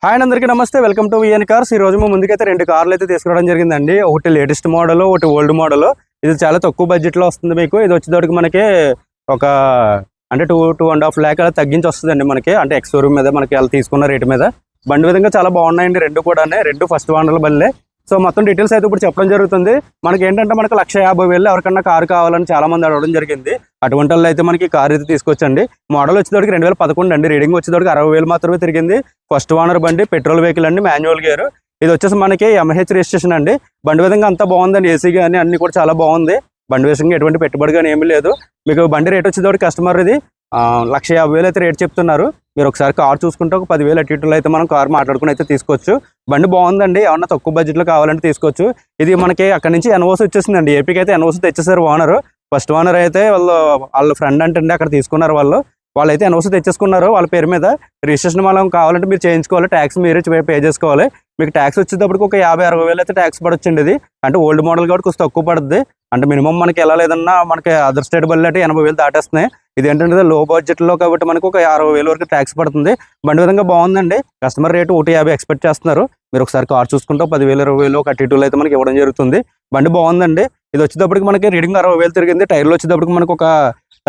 Hi అందరికీ నమస్తే, welcome to VN cars. ఈ రోజు మేము ముందుకైతే రెండు కార్లు అయితే తీసుకురావడం జరిగిందండి. ఒకటి లేటెస్ట్ మోడల్, ఒకటి ఓల్డ్ మోడల్. ఇది చాలా తక్కువ బడ్జెట్లో వస్తుంది మీకు. ఇది వచ్చేటప్పటికి మనకి ఒక అంటే 2.5 lakh అలా తగ్గించి వస్తుందండి మనకి, అంటే ఎక్స్ షోరూమ్ మీద మనకి అలా తీసుకున్న రేటు మీద. బండి విధంగా చాలా బాగున్నాయండి రెండు కూడా, రెండు ఫస్ట్ ఓనర్ బండ్లే. సో మొత్తం డీటెయిల్స్ అయితే ఇప్పుడు చెప్పడం జరుగుతుంది. మనకి ఏంటంటే మనకి 1,50,000 ఎవరికన్నా కారు కావాలని చాలా మంది అడగడం జరిగింది. అటువంటి వాళ్ళు అయితే మనకి కారు అయితే తీసుకొచ్చండి. మోడల్ వచ్చేటప్పటికి 2011 అండి. రీడింగ్ వచ్చేటప్పటికి 60,000 మాత్రమే తిరిగింది. ఫస్ట్ ఓనర్ బండి, పెట్రోల్ వెహికల్ అండి, మాన్యువల్ గేర్. ఇది వచ్చేసి మనకి MH రిజిస్ట్రేషన్ అండి. బండి విధంగా అంతా బాగుందండి. ఏసీ కానీ అన్ని కూడా చాలా బాగుంది. బండి విషయంగా ఎటువంటి పెట్టుబడి కానీ ఏమీ లేదు. మీకు బండి రేట్ వచ్చేటప్పటికి కస్టమర్ ఇది 1,50,000 అయితే రేట్ చెప్తున్నారు. మీరు ఒకసారి కార్ చూసుకుంటే ఒక 10,000 అటు ఇటులో అయితే మనం కార్ మాట్లాడుకుని అయితే తీసుకోవచ్చు. బండి బాగుందండి. ఏమన్నా తక్కువ బడ్జెట్లో కావాలంటే తీసుకోవచ్చు. ఇది మనకి అక్కడ నుంచి ఎన్ఓసి వచ్చేసిందండి. ఏపీకి అయితే ఎన్ఓసి తెచ్చేసారు ఓనర్. ఫస్ట్ ఓనర్ అయితే వాళ్ళ ఫ్రెండ్ అంటే అక్కడ తీసుకున్నారు. వాళ్ళైతే ఎన్ఓసి తెచ్చేసుకున్నారు వాళ్ళ పేరు మీద. రిజిస్ట్రేషన్ మనం కావాలంటే మీరు చేయించుకోవాలి. ట్యాక్స్ మీరే పే చేసుకోవాలి. మీకు ట్యాక్స్ వచ్చేటప్పటికి ఒక 50-60,000 అయితే ట్యాక్స్ పడొచ్చండి. ఇది అంటే ఓల్డ్ మోడల్ కాబట్టి కొంచెం తక్కువ పడుతుంది. అంటే మినిమం మనకి ఎలా లేదన్నా మనకి అదర్ స్టేట్ బళ్ళు అంటే 80,000 దాటేస్తున్నాయి. ఇది ఏంటంటే లో బడ్జెట్లో కాబట్టి మనకు ఒక 60,000 వరకు ట్యాక్స్ పడుతుంది. బండి విధంగా బాగుందండి. కస్టమర్ రేటు 1,50,000 ఎక్స్పెక్ట్ చేస్తున్నారు. మీరు ఒకసారి కార్ చూసుకుంటే 10,000, 20,000 ఒక అటు ఇటులో అయితే మనకి ఇవ్వడం జరుగుతుంది. బండి బాగుందండి. ఇది వచ్చేటప్పటికి మనకి రీడింగ్ 60,000 తిరిగింది. టైర్లు వచ్చేటప్పటికి మనకు ఒక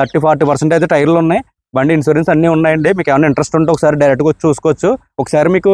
30-40% అయితే టైర్లు ఉన్నాయి. బండి ఇన్సూరెన్స్ అన్నీ ఉన్నాయండి. మీకు ఏమైనా ఇంట్రెస్ట్ ఉంటే ఒకసారి డైరెక్ట్గా వచ్చి చూసుకోవచ్చు. ఒకసారి మీకు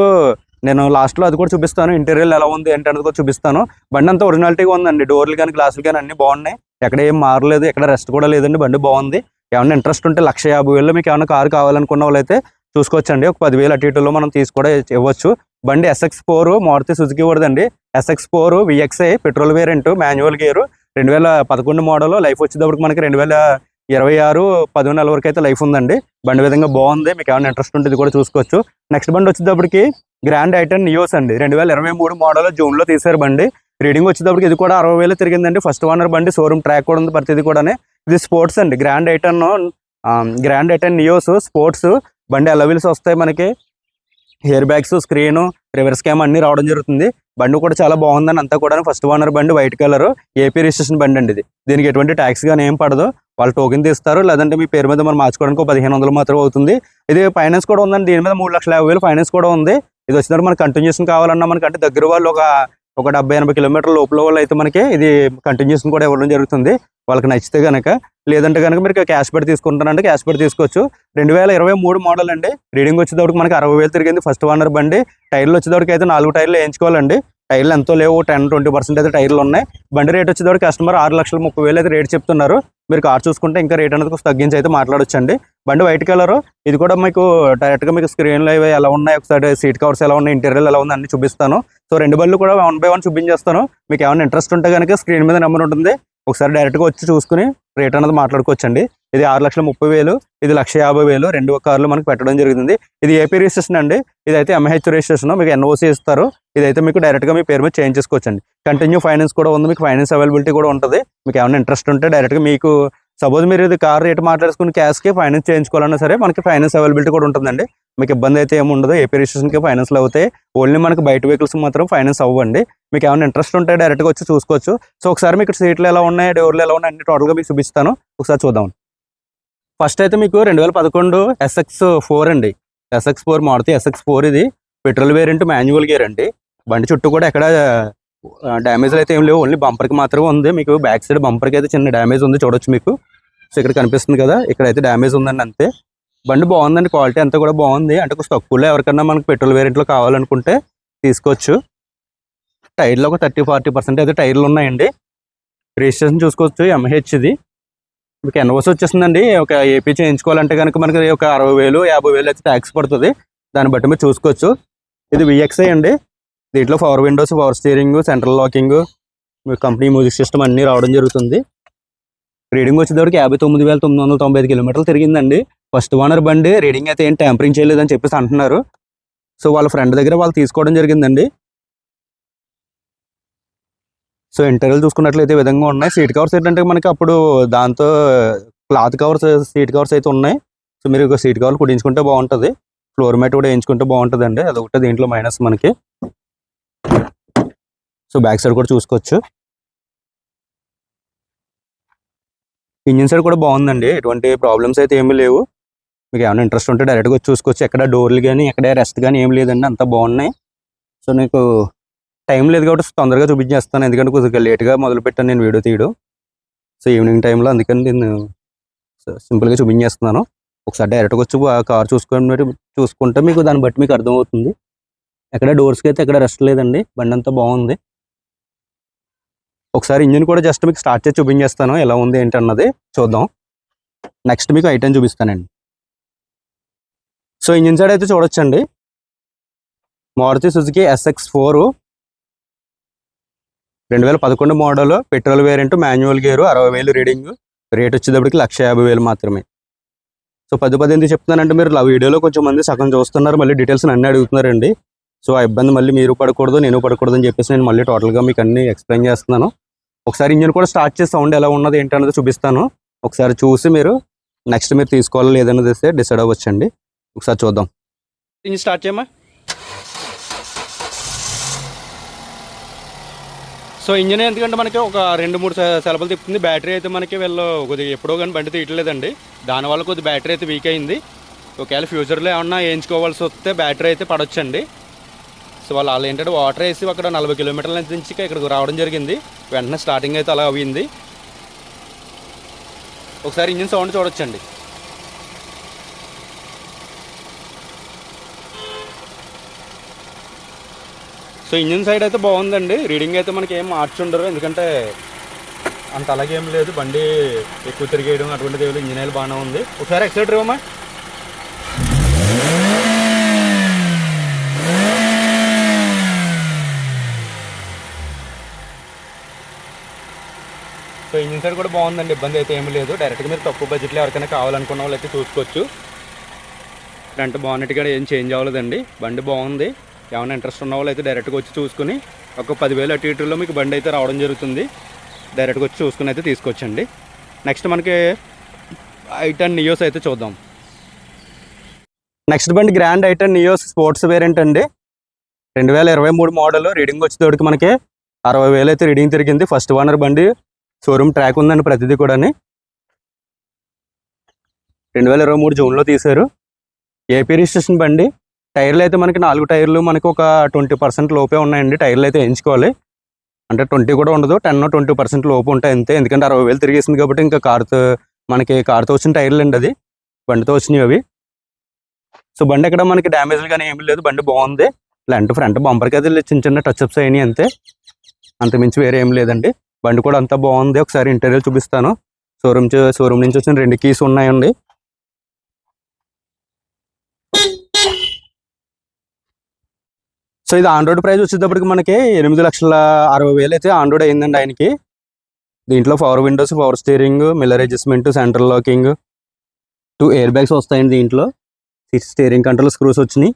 నేను లాస్ట్లో అది కూడా చూపిస్తాను. ఇంటీరియర్ ఎలా ఉంది ఏంటనేది కూడా చూపిస్తాను. బండి అంతా ఒరిజినాలిటీగా ఉందండి. డోర్లు కానీ గ్లాసులు కానీ అన్నీ బాగున్నాయి. ఎక్కడ ఏం మారలేదు, ఎక్కడ రెస్ట్ కూడా లేదండి. బండి బాగుంది. ఏమైనా ఇంట్రెస్ట్ ఉంటే 1,50,000 మీకు ఏమైనా కారు కావాలనుకున్న వాళ్ళైతే చూసుకోవచ్చండి. ఒక 10,000 అటు ఇటులో మనం కూడా ఇవ్వచ్చు. బండి SX4 మారుతి సుజుకి కూడదండి. SX4 VXI petrol variant, manual gear, 2011 model. Life వచ్చేటప్పటికి మనకి 2026 10 నెలల వరకు అయితే లైఫ్ ఉందండి. బండి విధంగా బాగుంది. మీకు ఏమైనా ఇంట్రెస్ట్ ఉంటే ఇది కూడా చూసుకోవచ్చు. నెక్స్ట్ బండి వచ్చేటప్పటికి గ్రాండ్ ఐటెన్ నియోస్ అండి. 2023 మోడల్, జూన్లో తీసారు బండి. రీడింగ్ వచ్చేటప్పటికి ఇది కూడా 60,000 తిరిగిందండి. ఫస్ట్ ఓనర్ బండి, షోరూమ్ ట్రాక్ కూడా ఉంది ప్రతిది కూడా. ఇది స్పోర్ట్స్ అండి. గ్రాండ్ ఐటెన్ నియోస్ స్పోర్ట్స్ బండి. అలవిల్స్ వస్తాయి మనకి, hair bags, screen, reverse cam అన్ని రావడం జరుగుతుంది. బండి కూడా చాలా బాగుందని అంతా కూడా. ఫస్ట్ ఓనర్ బండి, వైట్ కలర్, ఏపీ రిజిస్ట్రేషన్ బండి అండి. ఇది దీనికి ఎటువంటి ట్యాక్స్ కానీ ఏం పడదు. వాళ్ళు టోకెన్ తీస్తారు, లేదంటే మీ పేరు మీద మనం మార్చుకోవడానికి 1,500 మాత్రం అవుతుంది. ఇది ఫైనాన్స్ కూడా ఉందండి. దీని మీద 3,50,000 ఫైనాన్స్ కూడా ఉంది. ఇది వచ్చినప్పుడు మనకి కంటిన్యూషన్ కావాలన్నా మనకి అంటే దగ్గర వాళ్ళు ఒక 70-80 కిలోమీటర్ల లోపల వాళ్ళు అయితే మనకి ఇది కంటిన్యూషన్ కూడా ఇవ్వడం జరుగుతుంది. వాళ్ళకి నచ్చితే కనుక. లేదంటే కనుక మీరు క్యాష్ పెట్టి తీసుకుంటారంటే క్యాష్ పెట్టి తీసుకోవచ్చు. 2023 మోడల్ అండి. రీడింగ్ వచ్చేటప్పటికి మనకి 60,000 తిరిగింది. ఫస్ట్ ఓనర్ బండి. టైర్లు వచ్చేటప్పటికి అయితే 4 టైర్లు వేయించుకోవాలండి. టైర్లు ఎంతో లేవు, 10-20% అయితే టైర్లు ఉన్నాయి. బండి రేట్ వచ్చేటప్పటికి కస్టమర్ 6,30,000 అయితే రేట్ చెప్తున్నారు. మీరు కార్ చూసుకుంటే ఇంకా రేట్ అనేది కొంచెం తగ్గించి అయితే మాట్లాడొచ్చండి. బండి వైట్ కలర్. ఇది కూడా మీకు డైరెక్ట్గా మీకు స్క్రీన్లో ఇవి ఎలా ఉన్నాయి, ఒకసారి సీట్ కవర్స్ ఎలా ఉన్నాయి, ఇంటీరియర్ ఎలా ఉంది అన్ని చూపిస్తాను. సో రెండు బళ్ళు కూడా 1 by 1 చూపించేస్తాను. మీకు ఏమైనా ఇంట్రెస్ట్ ఉంటే కనుక స్క్రీన్ మీద నెంబర్ ఉంటుంది. ఒకసారి డైరెక్ట్గా వచ్చి చూసుకుని రేట్ అనేది మాట్లాడుకోవచ్చండి. ఇది 6,30,000, ఇది 1,50,000. రెండు కార్లు మనకు పెట్టడం జరుగుతుంది. ఇది ఏపీ రిజిస్ట్రేషన్ అండి. ఇదైతే MH రిజిస్ట్రేషన్. మీకు ఎన్ఓసి ఇస్తారు. ఇదైతే మీకు డైరెక్ట్గా మీ పేరు మీద చేంజ్ చేసుకోవచ్చండి. కంటిన్యూ ఫైనాన్స్ కూడా ఉంది. మీకు ఫైనాన్స్ అవైలబిలిటీ కూడా ఉంటుంది. మీకు ఏమైనా ఇంట్రెస్ట్ ఉంటే డైరెక్ట్గా మీకు సపోజ్ మీరు ఇది కార్ రేట్ మాట్లాడుకుని క్యాష్కి ఫైనాన్స్ చేయించుకోవాలన్నా సరే మనకి ఫైనాన్స్ అవైలబిలిటీ కూడా ఉంటుందండి. మీకు ఇబ్బంది అయితే ఏమి ఉండదు. ఏపీ రిజిస్ట్రేషన్కి ఫైనాన్స్లో అవుతాయి. ఓన్లీ మనకి బయట వెహికల్స్ మాత్రం ఫైనాన్స్ అవ్వండి. మీకు ఏమైనా ఇంట్రెస్ట్ ఉంటే డైరెక్ట్గా వచ్చి చూసుకోవచ్చు. సో ఒకసారి మీకు సీట్లు ఎలా ఉన్నాయి, డోర్లు ఎలా ఉన్నాయి అన్ని టోటల్గా మీకు చూపిస్తాను. ఒకసారి చూద్దాం. ఫస్ట్ అయితే మీకు 2011 SX4 అండి. SX4 Maruti SX4. ఇది పెట్రోల్ వేరియంట్, మాన్యువల్ గేర్ అండి. బండి చుట్టూ కూడా ఎక్కడ డ్యామేజ్లు అయితే ఏం లేవు. ఓన్లీ బంపర్కి మాత్రమే ఉంది. మీకు బ్యాక్ సైడ్ బంపర్కి అయితే చిన్న డ్యామేజ్ ఉంది, చూడొచ్చు మీకు. సో ఇక్కడ కనిపిస్తుంది కదా, ఇక్కడైతే డ్యామేజ్ ఉందండి అంతే. బండి బాగుందండి. క్వాలిటీ అంతా కూడా బాగుంది. అంటే కొంచెం తక్కువలో ఎవరికన్నా మనకు పెట్రోల్ వేరియంట్లో కావాలనుకుంటే తీసుకోవచ్చు. టైర్లో ఒక 30-40% అయితే టైర్లు ఉన్నాయండి. రిజిస్ట్రేషన్ చూసుకోవచ్చు. MH ఇది. మీకు ఎన్ఓసి వచ్చేసిందండి. ఒక ఏపీ చేయించుకోవాలంటే కనుక మనకి ఒక 60,000, 50,000 అయితే ట్యాక్స్ పడుతుంది. దాన్ని బట్టి మీరు చూసుకోవచ్చు. ఇది VXI అండి. దీంట్లో power windows, power steering, central locking, మీ కంపెనీ మ్యూజిక్ సిస్టమ్ అన్నీ రావడం జరుగుతుంది. రీడింగ్ వచ్చేటప్పటికి 59,995 కిలోమీటర్లు తిరిగిందండి. ఫస్ట్ ఓనర్ బండి. రీడింగ్ అయితే ఏం ట్యాంపరింగ్ చేయలేదని చెప్పేసి అంటున్నారు. సో వాళ్ళ ఫ్రెండ్ దగ్గర వాళ్ళు తీసుకోవడం జరిగిందండి. సో ఇంటీరియర్ చూసుకున్నట్లయితే ఈ విధంగా ఉన్నాయి. సీట్ కవర్స్ ఏంటంటే మనకి అప్పుడు దాంతో క్లాత్ కవర్స్, సీట్ కవర్స్ అయితే ఉన్నాయి. సో మీరు సీట్ కవర్లు కుట్టించుకుంటే బాగుంటుంది. ఫ్లోర్ మ్యాట్ కూడా వేయించుకుంటే బాగుంటుందండి. అదొకటి దీంట్లో మైనస్ మనకి. సో బ్యాక్ సైడ్ కూడా చూసుకోవచ్చు. ఇంజిన్ సైడ్ కూడా బాగుందండి. ఎటువంటి ప్రాబ్లమ్స్ అయితే ఏమీ లేవు. మీకు ఏమైనా ఇంట్రెస్ట్ ఉంటే డైరెక్ట్గా వచ్చి చూసుకోవచ్చు. ఎక్కడ డోర్లు కానీ ఎక్కడ రెస్ట్ కానీ ఏం లేదండి, అంతా బాగున్నాయి. సో నీకు టైం లేదు కాబట్టి తొందరగా చూపించేస్తాను, ఎందుకంటే కొద్దిగా లేట్గా మొదలుపెట్టాను నేను వీడియో తీయడం. సో ఈవినింగ్ టైంలో అందుకని నేను సింపుల్గా చూపించేస్తున్నాను. ఒకసారి డైరెక్ట్గా వచ్చి కార్ చూసుకుంటే మీకు దాన్ని బట్టి మీకు అర్థమవుతుంది. ఎక్కడ డోర్స్కి అయితే ఎక్కడ రెస్ట్ లేదండి, బండి అంతా బాగుంది. ఒకసారి ఇంజిన్ కూడా జస్ట్ మీకు స్టార్ట్ చేసి చూపించేస్తాను ఎలా ఉంది ఏంటి అన్నది చూద్దాం. నెక్స్ట్ మీకు ఐటెం చూపిస్తానండి. సో ఇంజిన్ సైడ్ అయితే చూడొచ్చండి, మారుతి సుజుకి SX4 2011 మోడల్, petrol variant, manual gear, 60,000 reading, rate వచ్చేటప్పటికి 1,50,000 మాత్రమే. సో 10 ఎందుకు చెప్తున్నానంటే మీరు వీడియోలో కొంచెం మంది సగం చూస్తున్నారు, మళ్ళీ డీటెయిల్స్ అన్నీ అడుగుతున్నారండి. సో ఆ ఇబ్బంది మళ్ళీ మీరు పడకూడదు నేను పడకూడదు అని చెప్పేసి నేను మళ్ళీ టోటల్గా మీకు అన్ని ఎక్స్ప్లెయిన్ చేస్తున్నాను. ఒకసారి ఇంజిన్ కూడా స్టార్ట్ చేసి సౌండ్ ఎలా ఉన్నది ఏంటి అన్నది చూపిస్తాను. ఒకసారి చూసి మీరు నెక్స్ట్ మీరు తీసుకోవాలో లేదన్నది డిసైడ్ అవ్వచ్చండి. ఒకసారి చూద్దాం. ఇంజిన్ స్టార్ట్ చేయమా. సో ఇంజిన్ ఎందుకంటే మనకి ఒక 2-3 సెలవులు తిప్పుతుంది. బ్యాటరీ అయితే మనకి వీళ్ళు కొద్దిగా ఎప్పుడో కానీ బండి తీయట్లేదండి, దానివల్ల కొద్దిగా బ్యాటరీ అయితే వీక్ అయింది. ఒకవేళ ఫ్యూచర్లో ఏమన్నా వేయించుకోవాల్సి వస్తే బ్యాటరీ అయితే పడొచ్చండి. సో వాళ్ళు ఏంటంటే వాటర్ వేసి అక్కడ 40 కిలోమీటర్ల నుంచి ఇక్కడికి రావడం జరిగింది. వెంటనే స్టార్టింగ్ అయితే అలా అయింది. ఒకసారి ఇంజిన్ సౌండ్ చూడొచ్చండి. సో ఇంజిన్ సైడ్ అయితే బాగుందండి, రీడింగ్ అయితే మనకి ఏం మార్చుండరు, ఎందుకంటే అంత అలాగేం లేదు, బండి ఎక్కువ తిరిగేయడం అటువంటిది ఏమి, ఇంజిన్ అయితే బాగానే ఉంది. ఒకసారి ఎక్సైటర్ ఇవ్వమా. సో ఇంజిన్ సైడ్ కూడా బాగుందండి, ఇబ్బంది అయితే ఏమీ లేదు. డైరెక్ట్గా మీరు తక్కువ బడ్జెట్లో ఎవరికైనా కావాలనుకున్న వాళ్ళు అయితే చూసుకోవచ్చు. ఫ్రంట్ బానెట్ కూడా ఏం చేంజ్ అవ్వలేదండి, బండి బాగుంది. ఏమైనా ఇంట్రెస్ట్ ఉన్న వాళ్ళు అయితే డైరెక్ట్గా వచ్చి చూసుకుని ఒక 10,000 అటు ఇటులో మీకు బండి అయితే రావడం జరుగుతుంది. డైరెక్ట్గా వచ్చి చూసుకుని అయితే తీసుకొచ్చండి. నెక్స్ట్ మనకి i10 నియోస్ అయితే చూద్దాం. నెక్స్ట్ బండి grand i10 Nios sports variant అండి, 2023 మోడల్. రీడింగ్ వచ్చేటోడికి మనకి 60,000 అయితే రీడింగ్ తిరిగింది. ఫస్ట్ ఓనర్ బండి, షోరూమ్ ట్రాక్ ఉందండి ప్రతిదీ కూడా. 2023 జూన్లో తీశారు. ఏపీ రిజిస్ట్రేషన్ బండి. టైర్లు అయితే మనకి 4 టైర్లు మనకి ఒక 20% లోపే ఉన్నాయండి. టైర్లు అయితే వేయించుకోవాలి, అంటే 20 కూడా ఉండదు, 10-20% లోపు ఉంటాయి అంతే. ఎందుకంటే 60,000 తిరిగేసింది కాబట్టి ఇంకా కార్తో వచ్చిన టైర్లు అండి, అది బండితో వచ్చినవి అవి. సో బండి ఎక్కడ మనకి డ్యామేజ్లు కానీ ఏమీ లేదు, బండి బాగుంది. ఫ్రంట్ బంపర్కి అయితే చిన్న టచ్అప్స్ అయినాయి అంతే, అంతమించి వేరే ఏం లేదండి. బండి కూడా అంతా బాగుంది. ఒకసారి ఇంటీరియర్ చూపిస్తాను. షోరూమ్ నుంచి వచ్చిన 2 కీస్ ఉన్నాయండి. సో ఇది ఆన్ రోడ్ ప్రైస్ వచ్చేటప్పటికి మనకి 8,60,000 అయితే ఆన్ రోడ్ అయిందండి ఆయనకి. దీంట్లో power windows, power steering, Miller adjustment, central locking, 2 air bags వస్తాయండి దీంట్లో. స్టీరింగ్ కంట్రోల్ స్క్రూస్ వచ్చినాయి.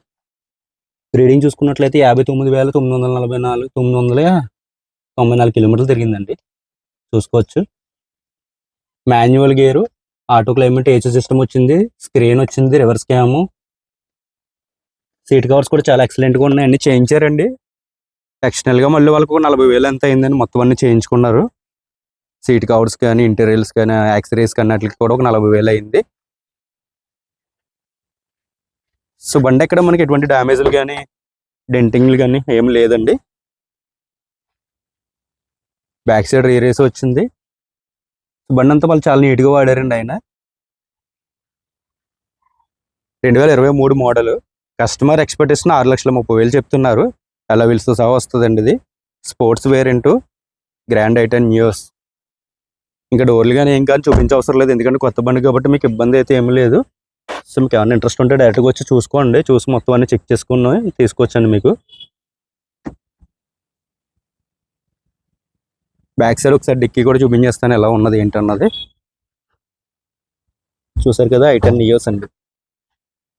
రీడింగ్ చూసుకున్నట్లయితే 59,994 కిలోమీటర్లు తిరిగిందండి, చూసుకోవచ్చు. Manual gear, auto climate AC system వచ్చింది, స్క్రీన్ వచ్చింది, రివర్స్ క్యాము, సీట్ కవర్స్ కూడా చాలా ఎక్సలెంట్గా ఉన్నాయి, అన్ని చేయించారండి. ఎక్స్టర్నల్గా మళ్ళీ వాళ్ళకు 40,000 ఎంత అయిందని మొత్తం అన్ని చేయించుకున్నారు. సీట్ కవర్స్ కానీ, ఇంటీరియర్స్ కానీ, యాక్సరీస్ కానీ అట్లకి కూడా ఒక 40,000 అయింది. సో బండి ఎక్కడ మనకి ఎటువంటి డ్యామేజ్లు కానీ డెంటింగ్లు కానీ ఏం లేదండి. బ్యాక్ సైడ్ రీరేస్ వచ్చింది. బండి అంతా వాళ్ళు చాలా నీట్గా వాడారండి ఆయన. 2023 మోడల్. కస్టమర్ ఎక్స్పెక్టేషన్ 6,30,000 చెప్తున్నారు. అలా వీల్స్తో సహా వస్తుందండి. ఇది sports variant, grand i10 Nios. ఇంకా డోర్లు కానీ ఏం కానీ చూపించే అవసరం లేదు, ఎందుకంటే కొత్త బండి కాబట్టి మీకు ఇబ్బంది అయితే ఏమీ లేదు. సో మీకు ఏమైనా ఇంట్రెస్ట్ ఉంటే డైరెక్ట్గా వచ్చి చూసుకోండి, చూసి మొత్తం అన్ని చెక్ చేసుకుని తీసుకొచ్చండి. మీకు బ్యాక్ సైడ్ ఒకసారి డిక్కీ కూడా చూపించేస్తాను ఎలా ఉన్నది ఏంటన్నది. చూసారు కదా i10 నియోస్ అండి.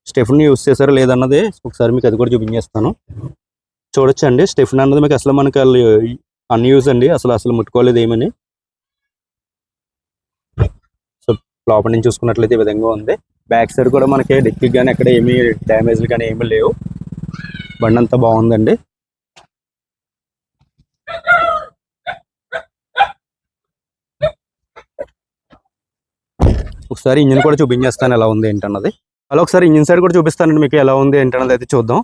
స్టెఫ్ని యూస్ చేశారో లేదన్నది ఒకసారి మీకు అది కూడా చూపించేస్తాను. చూడొచ్చండి, స్టెఫ్ని అన్నది మీకు అసలు మనకి అన్యూజ్ అండి, అసలు ముట్టుకోలేదు ఏమని. సో లోపల నుంచి చూసుకున్నట్లయితే ఈ విధంగా ఉంది. బ్యాక్ సైడ్ కూడా మనకి డిక్కీ కానీ అక్కడ ఏమీ డ్యామేజ్లు కానీ ఏమీ లేవు. బండి అంతా బాగుందండి. ఒకసారి ఇంజిన్ కూడా చూపించేస్తాను ఎలా ఉంది ఏంటన్నది. అలా ఒకసారి ఇంజిన్ సైడ్ కూడా చూపిస్తానండి మీకు ఎలా ఉంది ఏంటనేది అయితే చూద్దాం.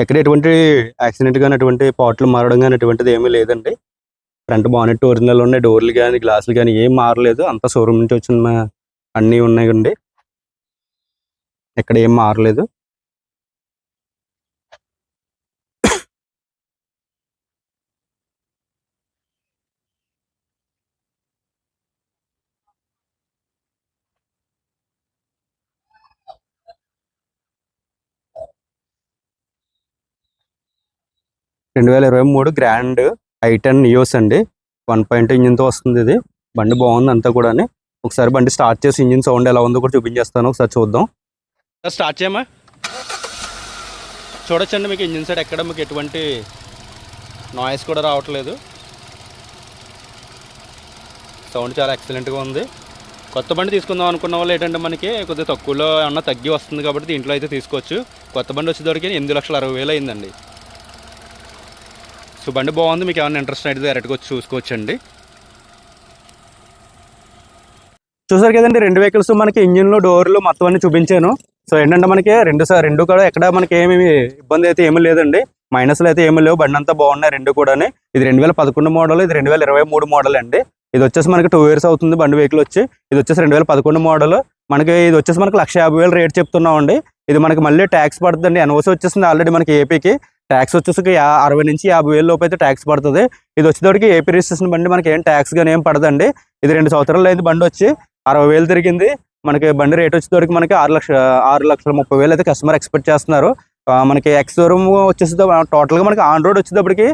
ఎక్కడ ఎటువంటి యాక్సిడెంట్ కానీ ఎటువంటి పార్ట్లు మారడం కానీ ఎటువంటిది ఏమీ లేదండి. ఫ్రంట్ బానెట్ ఒరిజినల్ ఉన్నాయి, డోర్లు కానీ గ్లాసులు కానీ ఏం మారలేదు, అంతా షోరూమ్ నుంచి వచ్చిన అన్నీ ఉన్నాయండి, ఎక్కడ ఏం మారలేదు. రెండు 2023 గ్రాండ్ i10 నియోస్ అండి, 1.2 ఇంజిన్తో వస్తుంది. ఇది బండి బాగుంది అంతా కూడా. ఒకసారి బండి స్టార్ట్ చేసి ఇంజిన్ సౌండ్ ఎలా ఉందో కూడా చూపించేస్తాను, ఒకసారి చూద్దాం. స్టార్ట్ చేయమా, చూడొచ్చండి మీకు ఇంజిన్ సైడ్ ఎక్కడ మీకు ఎటువంటి నాయిస్ కూడా రావట్లేదు. సౌండ్ చాలా ఎక్సలెంట్గా ఉంది. కొత్త బండి తీసుకుందాం అనుకున్న వాళ్ళు ఏంటంటే మనకి కొద్దిగా తక్కువలో ఏమన్నా తగ్గి వస్తుంది కాబట్టి దీంట్లో అయితే తీసుకోవచ్చు. కొత్త బండి వచ్చేసరికి 8,60,000 అయిందండి. సో బండి బాగుంది, మీకు ఏమైనా ఇంట్రెస్ట్ అయితే డైరెక్ట్గా వచ్చి చూసుకోవచ్చండి. చూసారు కదండి, 2 వెహికల్స్ మనకి ఇంజిన్లు డోర్లు మొత్తం అన్ని చూపించాను. సో ఏంటంటే మనకి రెండు కూడా ఎక్కడ మనకి ఏమి ఇబ్బంది అయితే ఏమీ లేదండి, మైనస్లు అయితే ఏమీ లేవు. బండి అంతా బాగున్నాయి రెండు కూడా. ఇది 2011 మోడల్, ఇది 2023 మోడల్ అండి. ఇది వచ్చేసి మనకి 2 ఇయర్స్ అవుతుంది బండి వెహికల్ వచ్చి. ఇది వచ్చేసి 2011 మోడల్. మనకి ఇది వచ్చేసి మనకి 1,50,000 రేట్ చెప్తున్నామండి. ఇది మనకి మళ్ళీ ట్యాక్స్ పడుతుందండి. ఎన్ఓసి వచ్చేసింది ఆల్రెడీ మనకి ఏపీకి. ట్యాక్స్ వచ్చేసి 60 నుంచి 50,000 లోపు అయితే ట్యాక్స్ పడుతుంది. ఇది వచ్చేటప్పటికి ఏపీ రిజిస్ట్రేషన్ బండి, మనకి ఏం ట్యాక్స్ కానీ ఏం పడదండి. ఇది 2 సంవత్సరాలు అయింది బండి వచ్చి, 60,000 తిరిగింది. మనకి బండి రేట్ వచ్చేటప్పటికి మనకి 6,30,000 అయితే కస్టమర్ ఎక్స్పెక్ట్ చేస్తున్నారు. మనకి ఎక్స్ షోరూమ్ వచ్చేసి టోటల్గా మనకి ఆన్ రోడ్ వచ్చేటప్పటికి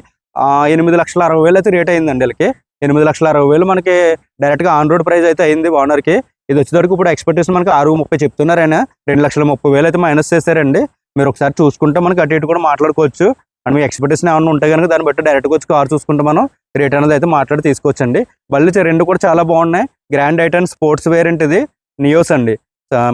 8,60,000 అయితే రేట్ అయిందండి. వీళ్ళకి 8,60,000 మనకి డైరెక్ట్గా ఆన్ రోడ్ ప్రైస్ అయితే అయింది ఓనర్కి. ఇది వచ్చేటప్పటికి ఇప్పుడు ఎక్స్పెక్టేషన్ మనకి 6,30,000 చెప్తున్నారు. ఆయన 2,30,000 అయితే మైనస్ చేశారండి. మీరు ఒకసారి చూసుకుంటే మనకి అటు ఇటు కూడా మాట్లాడుకోవచ్చు. అండ్ మీ ఎక్స్పెక్టేషన్ ఏమైనా ఉంటే కనుక దాన్ని బట్టి డైరెక్ట్గా వచ్చి కార్ చూసుకుంటే మనం రేట్ అనేది అయితే మాట్లాడి తీసుకోవచ్చండి. బళ్ళు రెండు కూడా చాలా బాగున్నాయి. గ్రాండ్ i10 స్పోర్ట్స్ వేరియంట్, ఇది నియోస్ అండి,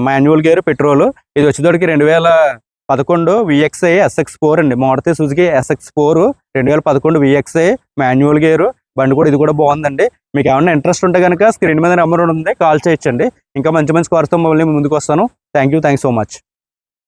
మాన్యువల్ గేర్ పెట్రోల్. ఇది వచ్చేటప్పటికి 2011 VXI SX4 అండి, Maruti Suzuki SX4 2011 VXI manual gear బండి కూడా. ఇది కూడా బాగుందండి. మీకు ఏమైనా ఇంట్రెస్ట్ ఉంటే కనుక స్క్రీన్ మీద నెంబర్ ఉంది, కాల్ చేయొచ్చండి. ఇంకా మంచి కార్స్తో మళ్ళీ ముందుకు వస్తాను. Thank you so much.